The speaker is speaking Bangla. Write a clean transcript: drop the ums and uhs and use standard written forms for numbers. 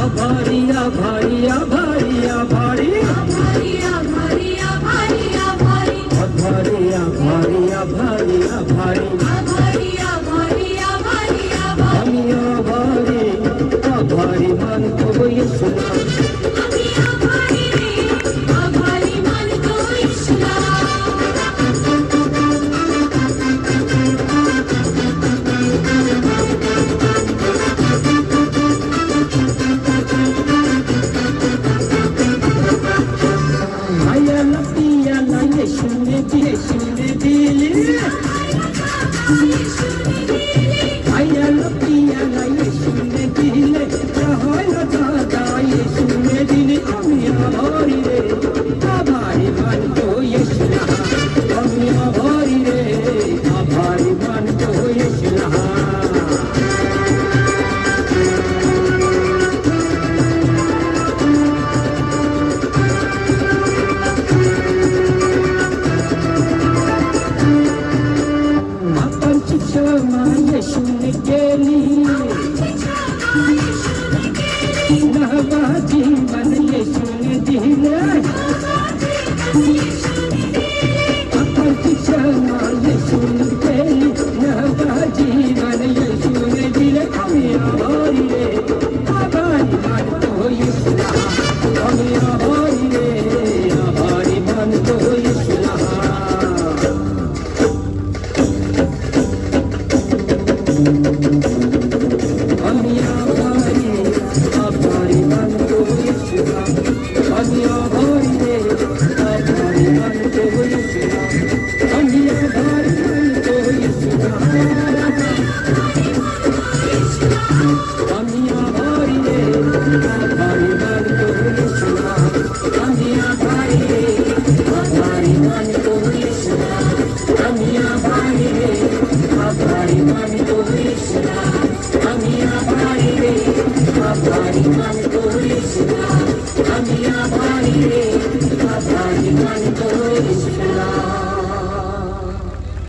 আভারি আভারি আভারি আভারি আভারি আভারি আভারি আভারি আমি আভারি আভারি মানত ইসলাম শুনে দিলি আয়াল পিয়ালাই শুনে দিলে হয় দাদা শুনে দিলি আমি আভারি রে আভারি মানত ইসলাম আমি আভারি রে আভারি মানত ইসলাম মায়ে শুনে গেলি নবাজি মানে শুনে দিলে মায়ে শুনে গেলি নবাজি মানে শুনে দিলে আমি আভারি রে আভারি মানত ইসলাম আমি আভারি রে আভারি মানত ইসলাম আমি আভারি আভারি মানত ইসলাম আমি আভারি রে আভারি মানত ইসলাম আমি আভারি মানত ইসলাম আমি আভারি রে আভারি মানত ইসলাম আমি আভারি রে আভারি মানত ইসলাম আমি আভারি রে আভারি মানত ইসলাম আমি আভারি রে আভারি মানত ইসলাম আমি আভারি রে